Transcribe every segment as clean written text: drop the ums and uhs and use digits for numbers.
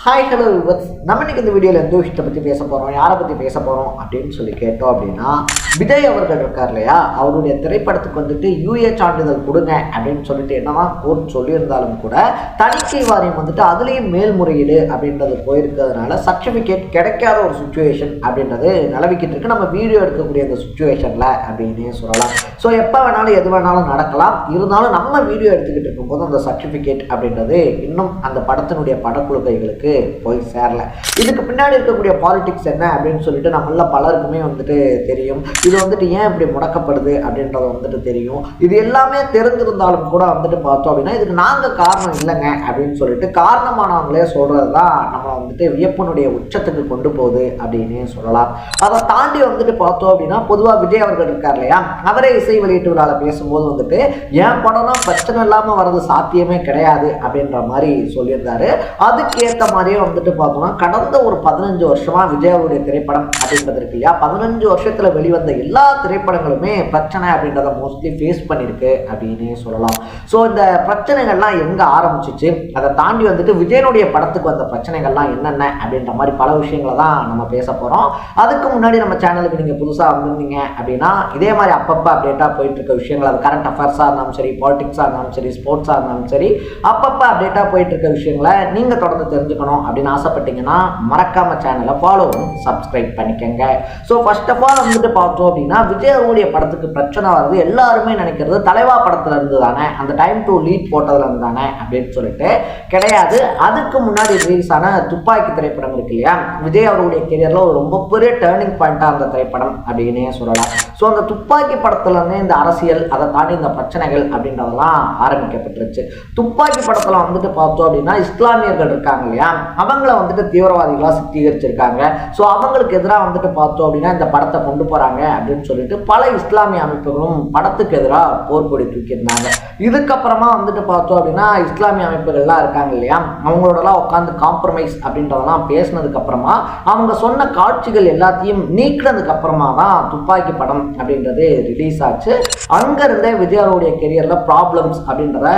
Hi hello viewers, நம்ம இன்னைக்கு இந்த வீடியோவில் எந்த விஷயத்தை பற்றி பேச போகிறோம், யாரை பற்றி பேச போகிறோம் அப்படின்னு சொல்லி கேட்டோம் அப்படின்னா, விஜய் அவர்கள் இருக்கார் இல்லையா, அவருடைய திரைப்படத்துக்கு வந்துட்டு யூஏ சான்றிதழ் கொடுங்க அப்படின்னு சொல்லிட்டு என்னதான் கோர்ட் சொல்லியிருந்தாலும் கூட தணிக்கை வாரியம் வந்துட்டு அதுலேயும் மேல்முறையீடு அப்படின்றது போயிருக்கிறதுனால சர்டிஃபிகேட் கிடைக்காத ஒரு சுச்சுவேஷன் அப்படின்றது நிலவிக்கிட்டு இருக்கு நம்ம வீடியோ எடுக்கக்கூடிய அந்த சுச்சுவேஷனில் அப்படின்னே சொல்லலாம். ஸோ எப்போ வேணாலும் எது வேணாலும் நடக்கலாம். இருந்தாலும் நம்ம வீடியோ எடுத்துக்கிட்டு இருக்கும்போது அந்த சர்டிஃபிகேட் அப்படின்றது இன்னும் அந்த படத்தினுடைய படக்குழு கைகளுக்கு போய் சேரல. இதுக்கு பின்னாடி இருக்கக்கூடிய பாலிடிக்ஸ் என்ன அப்படின்னு சொல்லிட்டு நம்மள பலருக்குமே வந்துட்டு தெரியும். இது வந்துட்டு ஏன் இப்படி முடக்கப்படுது அப்படின்றது வந்துட்டு தெரியும். இது எல்லாமே தெரிஞ்சிருந்தாலும் கூட வந்துட்டு பார்த்தோம் அப்படின்னா இதுக்கு நாங்கள் காரணம் இல்லைங்க அப்படின்னு சொல்லிட்டு காரணமானவங்களே சொல்றது தான் நம்மளை வந்துட்டு வியப்பனுடைய உச்சத்துக்கு கொண்டு போகுது அப்படின்னு சொல்லலாம். அதை தாண்டி வந்துட்டு பார்த்தோம் அப்படின்னா பொதுவாக விஜய் அவர்கள் இருக்கார் இல்லையா, அவரே இசை வெளியீட்டு விழாவில் பேசும்போது வந்துட்டு என் படம்னா பிரச்சனை இல்லாமல் வர்றது சாத்தியமே கிடையாது அப்படின்ற மாதிரி சொல்லியிருந்தாரு. அதுக்கு ஏற்ற மாதிரியே வந்துட்டு பார்த்தோம்னா கடந்த ஒரு 15 வருஷமா விஜயாவுடைய திரைப்படம் அப்படின்றது இருக்கு இல்லையா, 15 வருஷத்துல வெளிவந்த எல்லா திரைப்படங்களுமே பிரச்சனை அப்படின்றத மோஸ்ட்லி ஃபேஸ் பண்ணிருக்கு அப்படின்னு சொல்லலாம். ஸோ இந்த பிரச்சனைகள்லாம் எங்க ஆரம்பிச்சிச்சு, அதை தாண்டி வந்துட்டு விஜயனுடைய படத்துக்கு வந்த பிரச்சனைகள்லாம் என்னென்ன அப்படின்ற மாதிரி பல விஷயங்களை தான் நம்ம பேச போறோம். அதுக்கு முன்னாடி நம்ம சேனலுக்கு நீங்க புதுசா வந்திருந்தீங்க அப்படின்னா இதே மாதிரி அப்பப்போ அப்டேட்டா போயிட்டு இருக்க விஷயங்கள், அது கரண்ட் அஃபேர்ஸா இருந்தாலும் சரி, பாலிடிக்ஸா இருந்தாலும் சரி, ஸ்போர்ட்ஸா இருந்தாலும் சரி, அப்பப்போ அப்டேட்டா போயிட்டு இருக்க விஷயங்களை நீங்க தொடர்ந்து தெரிஞ்சுக்கணும் அப்படின்னு ஆசைப்பட்டீங்கன்னா மறக்காம சேனலை ஃபாலோ சப்ஸ்கிரைப் பண்ணிக்கங்க. ஸோ ஃபர்ஸ்ட் ஆஃப் ஆல் வந்துட்டு பார்த்தோம் அப்படின்னா விஜயவுடைய படத்துக்கு பிரச்சனை வருது எல்லாருமே நினைக்கிறது தலைவா படத்துல இருந்து தானே, அந்த டைம் டு லீட் போட்டதுல இருந்து தானே அப்படின்னு சொல்லிட்டு கிடையாது. அதுக்கு முன்னாடி ரிலீஸ் ஆன துப்பாக்கி திரைப்படம் இருக்கு இல்லையா, விஜய் அவருடைய கெரியர்ல ஒரு ரொம்ப பெரிய டேர்னிங் பாயிண்டா அந்த திரைப்படம் அப்படின்னே சொல்லலாம். ஸோ அந்த துப்பாக்கி படத்துல இருந்து இந்த அரசியல், அதை தாண்டி இந்த பிரச்சனைகள் அப்படின்றதெல்லாம் ஆரம்பிக்கப்பட்டுருச்சு. துப்பாக்கி படத்துல வந்துட்டு பார்த்தோம் அப்படின்னா இஸ்லாமியர்கள் இருக்காங்க இல்லையா, அவங்கள வந்துட்டு தீவிரவாதிகளா சித்தீகரிச்சிருக்காங்க. ஸோ அவங்களுக்கு எதிராக வந்துட்டு பார்த்தோம் அப்படின்னா இந்த படத்தை கொண்டு போறாங்க அப்படின்னு சொல்லிட்டு பல இஸ்லாமிய அமைப்புகளும் படத்துக்கு எதிராக போர்க்கொடி தூக்கியிருந்தாங்க. இதுக்கப்புறமா வந்துட்டு பார்த்தோம் அப்படின்னா இஸ்லாமிய அமைப்புகள்லாம் இருக்காங்க இல்லையா, அவங்களோடலாம் உட்காந்து காம்ப்ரமைஸ் அப்படின்றதெல்லாம் பேசினதுக்கு அப்புறமா அவங்க சொன்ன காட்சிகள் எல்லாத்தையும் நீக்கினதுக்கு அப்புறமா தான் துப்பாக்கி படம் அப்படின்றது ரிலீஸ் ஆச்சு. அங்க இருந்தே விஜயாவுடைய கெரியர்ல ப்ராப்ளம்ஸ் அப்படின்றத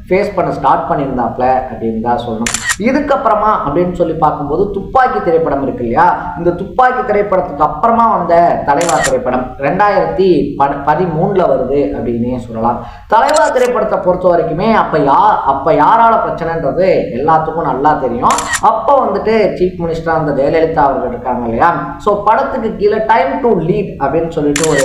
ஃபேஸ் பண்ண ஸ்டார்ட் பண்ணியிருந்தாப்ல அப்படின்னு தான் சொல்லணும். இதுக்கப்புறமா அப்படின்னு சொல்லி பார்க்கும்போது துப்பாக்கி திரைப்படம் இருக்கு இல்லையா, இந்த துப்பாக்கி திரைப்படத்துக்கு அப்புறமா வந்த தலைவா திரைப்படம் 2013 வருது அப்படின்னே சொல்லலாம். தலைவா திரைப்படத்தை பொறுத்த வரைக்குமே அப்ப யாரால பிரச்சனைன்றது எல்லாத்துக்கும் நல்லா தெரியும். அப்போ வந்துட்டு சீஃப் மினிஸ்டர் அந்த ஜெயலலிதா அவர்கள் இருக்காங்க இல்லையா, ஸோ படத்துக்கு கீழே டைம் டு லீட் அப்படின்னு சொல்லிட்டு ஒரு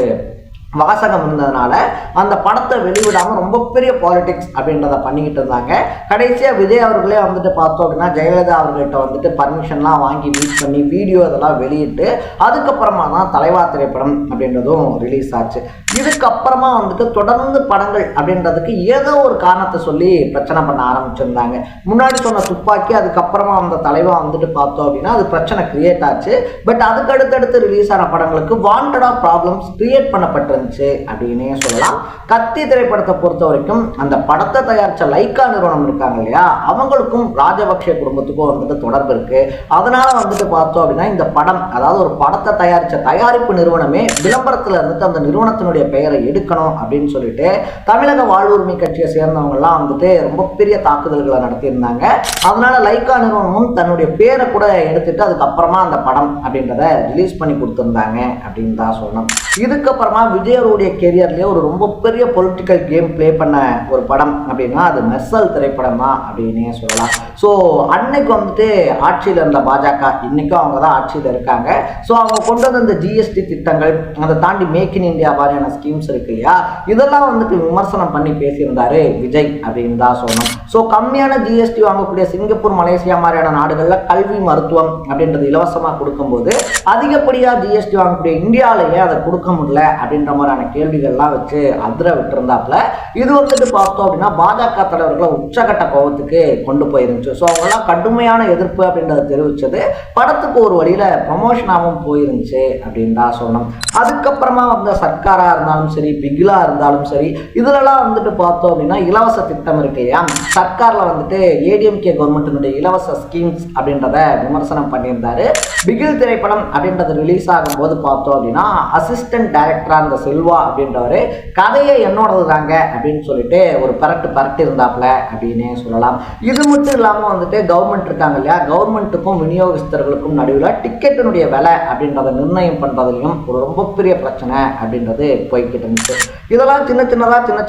வாசகம் இருந்ததுனால அந்த படத்தை வெளிவிடாமல் ரொம்ப பெரிய பாலிடிக்ஸ் அப்படின்றத பண்ணிக்கிட்டு இருந்தாங்க. கடைசியாக விஜய் அவர்களே வந்துட்டு பார்த்தோம் அப்படின்னா ஜெயலலிதா அவர்கிட்ட வந்துட்டு பர்மிஷன்லாம் வாங்கி மீட் பண்ணி வீடியோ இதெல்லாம் வெளியிட்டு அதுக்கப்புறமா தான் தலைவா திரைப்படம் அப்படின்றதும் ரிலீஸ் ஆச்சு. இதுக்கப்புறமா வந்துட்டு தொடர்ந்து படங்கள் அப்படின்றதுக்கு ஏதோ ஒரு காரணத்தை சொல்லி பிரச்சனை பண்ண ஆரம்பிச்சிருந்தாங்க. முன்னாடி சொன்ன துப்பாக்கி, அதுக்கப்புறமா வந்த தலைவா வந்துட்டு பார்த்தோம் அப்படின்னா அது பிரச்சனை கிரியேட் ஆச்சு. பட் அதுக்கு அடுத்தடுத்து ரிலீஸ் ஆன படங்களுக்கு வாண்டடா ப்ராப்ளம்ஸ் கிரியேட் பண்ணப்பட்டிருந்துச்சு அப்படின்னே சொல்லலாம். கத்தி திரைப்படத்தை பொறுத்த வரைக்கும் அந்த படத்தை தயாரிச்ச லைக்கா நிறுவனம் இருக்காங்க இல்லையா, அவங்களுக்கும் ராஜபக்ஷ குடும்பத்துக்கும் வந்துட்டு தொடர்பு இருக்கு. அதனால வந்துட்டு பார்த்தோம் அப்படின்னா இந்த படம், அதாவது ஒரு படத்தை தயாரிச்ச தயாரிப்பு நிறுவனமே விளம்பரத்துல இருந்துட்டு அந்த நிறுவனத்தினுடைய பெயரை எடுக்கணும் அப்படின்னு சொல்லிட்டு தமிழக வாழ்வுரிமை கட்சியை சேர்ந்தவங்க எல்லாம் வந்துட்டு ரொம்ப பெரிய தாக்குதல்களை நடத்தியிருந்தாங்க. அதனால லைக்கா நிறுவனமும் தன்னுடைய பேரை கூட எடுத்துட்டு அதுக்கப்புறமா அந்த படம் அப்படின்றத ரிலீஸ் பண்ணி கொடுத்திருந்தாங்க அப்படின்னு தான் சொல்லணும். இதுக்கப்புறமா விஜயருடைய கெரியர்லேயே ஒரு ரொம்ப பெரிய பொலிட்டிக்கல் கேம் பிளே பண்ண ஒரு படம் அப்படின்னா அது மெர்சல் திரைப்படம் தான் அப்படின்னே சொல்லலாம். ஸோ அன்னைக்கு வந்துட்டு ஆட்சியில் இருந்த பாஜக, இன்னைக்கும் அவங்க தான் ஆட்சியில் இருக்காங்க. ஸோ அவங்க கொண்டு வந்த இந்த ஜிஎஸ்டி திட்டங்கள், அதை தாண்டி மேக் இன் இந்தியா மாதிரியான ஸ்கீம்ஸ் இருக்கு இல்லையா, இதெல்லாம் வந்துட்டு விமர்சனம் பண்ணி பேசியிருந்தாரு விஜய் அப்படின்னு தான் சொல்லணும். ஸோ கம்மியான ஜிஎஸ்டி வாங்கக்கூடிய சிங்கப்பூர், மலேசியா மாதிரியான நாடுகளில் கல்வி, மருத்துவம் அப்படின்றது இலவசமாக கொடுக்கும்போது அதிகப்படியாக ஜிஎஸ்டி வாங்கக்கூடிய இந்தியாவிலேயே அதை கொடுக்க முடியல அப்படின்ற மாதிரியான கேள்விகள்லாம் வச்சு அதிர விட்டுருந்தாப்புல. இது வந்துட்டு பார்த்தோம் அப்படின்னா பாஜக தலைவர்களை உச்சகட்ட கோபத்துக்கு கொண்டு போயிருந்துச்சு. ஸோ அவங்களாம் கடுமையான எதிர்ப்பு அப்படின்றத தெரிவிச்சது படத்துக்கு ஒரு வழியில ப்ரமோஷனாகவும் போயிருந்துச்சு அப்படின்னு தான் சொல்லணும். அதுக்கப்புறமா வந்து சர்க்காரா இருந்தாலும் சரி, பிகிலா இருந்தாலும் சரி, இதுலலாம் வந்துட்டு பார்த்தோம் அப்படின்னா இலவச திட்டம் இருக்கு இல்லையா, சர்க்கார்ல வந்துட்டு ஏடிஎம்கே கவர்மெண்ட்டினுடைய இலவச ஸ்கீம்ஸ் அப்படின்றத விமர்சனம் பண்ணியிருந்தாரு. பிகில் திரைப்படம் அப்படின்றது ரிலீஸ் ஆகும்போது பார்த்தோம் அப்படின்னா அசிஸ்டன்ட் டைரக்டரா அந்த செல்வா அப்படின்றவர் கதையை என்னோடது தாங்க அப்படின்னு சொல்லிட்டு ஒரு பரட்டு இருந்தாப்புல அப்படின்னே சொல்லலாம். இது மட்டும் இல்லாமல் வந்துட்டு கவர்மெண்ட் இருக்காங்க இல்லையா, கவர்மெண்ட்டுக்கும் விநியோகஸ்தர்களுக்கும் நடுவில் டிக்கெட்டினுடைய விலை அப்படின்றத நிர்ணயம் பண்ணுறதுலையும் ஒரு ரொம்ப பெரிய பிரச்சனை அப்படின்றது போய்கிட்டு இருந்துச்சு. இதெல்லாம் சின்ன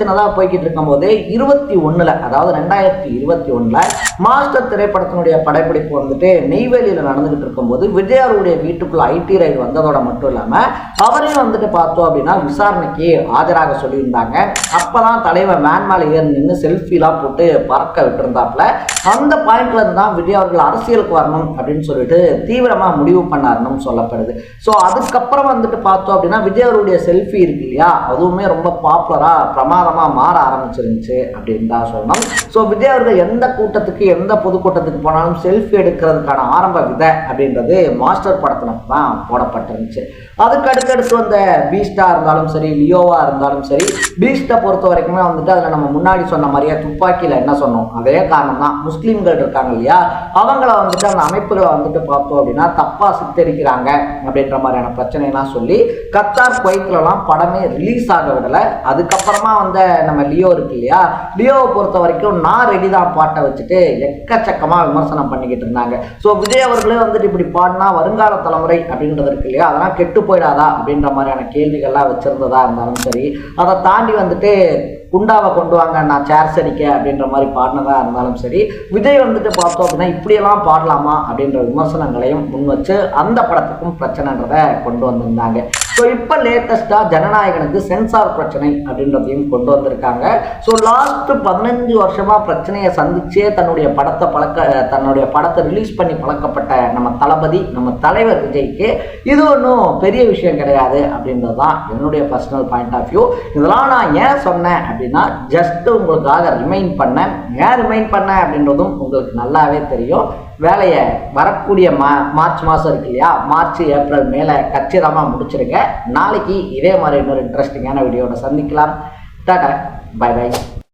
சின்னதாக போய்கிட்டு இருக்கும்போது 21 அதாவது 2021 மாஸ்டர் திரைப்படத்தினுடைய படப்பிடிப்பு வந்துட்டு நெய்வேலியில் நடந்துகிட்டு இருக்கும்போது விஜய் அவருடைய வீட்டுக்குள்ள ஐடி ரைடு வந்ததோட மட்டும் இல்லாமல் அவரையும் வந்துட்டு பார்த்தோம் அப்படின்னா விசாரணைக்கு ஆஜராக சொல்லியிருந்தாங்க. அப்பதான் தலைவர் வேன் மேலே ஏறி நின்று செல்ஃபிலாம் போட்டு பறக்க விட்டுருந்தாப்புல. அந்த பாயிண்ட்ல இருந்து தான் விஜய் அவர்கள் அரசியலுக்கு வரணும் அப்படின்னு சொல்லிட்டு தீவிரமா முடிவு பண்ணாருன்னு சொல்லப்படுது. ஸோ அதுக்கப்புறம் வந்துட்டு பார்த்தோம் அப்படின்னா விஜய் அவருடைய செல்ஃபி இருக்கு இல்லையா, அதுவுமே ரொம்ப பாப்புலரா பிரமாதமா மாற ஆரம்பிச்சிருந்துச்சு அப்படின்னு தான் சொல்லணும். ஸோ விஜய் அவர்கள் எந்த கூட்டத்துக்கு எந்த பொதுக்கூட்டத்துக்கு போனாலும் செல்ஃபி எடுக்கிறதுக்கான ஆரம்ப விதை அப்படின்றது மாஸ்டர் படத்துல தான் போடப்பட்டிருந்துச்சு. அதுக்கு அடுத்தடுத்து வந்த பீஸ்டா இருந்தாலும் சரி, லியோவா இருந்தாலும் சரி, பீஸ்டை பொறுத்த வரைக்குமே வந்துட்டு அதில் நம்ம முன்னாடி சொன்ன மாதிரியே துப்பாக்கியில் என்ன சொன்னோம், அதே காரணம் தான். முஸ்லீம்கள் இருக்காங்க இல்லையா, அவங்கள வந்துட்டு அந்த அமைப்புகளை வந்துட்டு பார்த்தோம் அப்படின்னா தப்பா சித்தரிக்கிறாங்க அப்படின்ற மாதிரியான பிரச்சனைலாம் சொல்லி கத்தார் குவைத்லலாம் படமே ரிலீஸ் ஆக விடலை. அதுக்கப்புறமா வந்த நம்ம லியோ இருக்கு இல்லையா, லியோவை பொறுத்த வரைக்கும் நான் ரெடி தான் பாட்டை வச்சுட்டு எக்கச்சக்கமாக விமர்சனம் பண்ணிக்கிட்டு இருந்தாங்க. ஸோ விஜய் அவர்களே வந்துட்டு இப்படி பாடினா வருங்கால தலைமுறை அப்படின்றது இருக்கு இல்லையா, அதெல்லாம் கெட்டு போயிடாதா அப்படின்ற மாதிரியான கேள்விகள்லாம் வச்சிருந்ததா இருந்தாலும் சரி, அதை தாண்டி வந்துட்டு குண்டாவை கொண்டு வாங்க நான் சேர்ஸ் அடிக்க அப்படின்ற மாதிரி பாடினதா இருந்தாலும் சரி, விஜய் வந்துட்டு பார்த்தோம் அப்படின்னா இப்படியெல்லாம் பாடலாமா அப்படின்ற விமர்சனங்களையும் முன் வச்சு அந்த படத்துக்கும் பிரச்சனைன்றதை கொண்டு வந்திருந்தாங்க. ஸோ இப்போ லேட்டஸ்ட்டாக ஜனநாயகனுக்கு சென்சார் பிரச்சனை அப்படின்றதையும் கொண்டு வந்திருக்காங்க. ஸோ லாஸ்ட் 15 வருஷமாக பிரச்சனையை சந்திச்சே தன்னுடைய படத்தை ரிலீஸ் பண்ணி பழக்கப்பட்ட நம்ம தளபதி, நம்ம தலைவர் விஜய்க்கு இது ஒன்றும் பெரிய விஷயம் கிடையாது அப்படின்றது தான் என்னுடைய பர்சனல் பாயிண்ட் ஆஃப் வியூ. இதெல்லாம் நான் ஏன் சொன்னேன் அப்படின்னா ஜஸ்ட் உங்களுக்காக ரிமைண்ட் பண்ணேன். ஏன் ரிமைண்ட் பண்ணேன் அப்படின்றதும் உங்களுக்கு நல்லாவே தெரியும். வேலையை வரக்கூடிய மார்ச் மாதம் இருக்கு இல்லையா, மார்ச் ஏப்ரல் மேலே கச்சிதமாக முடிச்சிருங்க. நாளைக்கு இதே மாதிரி இன்னொரு இன்ட்ரெஸ்டிங்கான வீடியோட சந்திக்கலாம். Tata, bye by.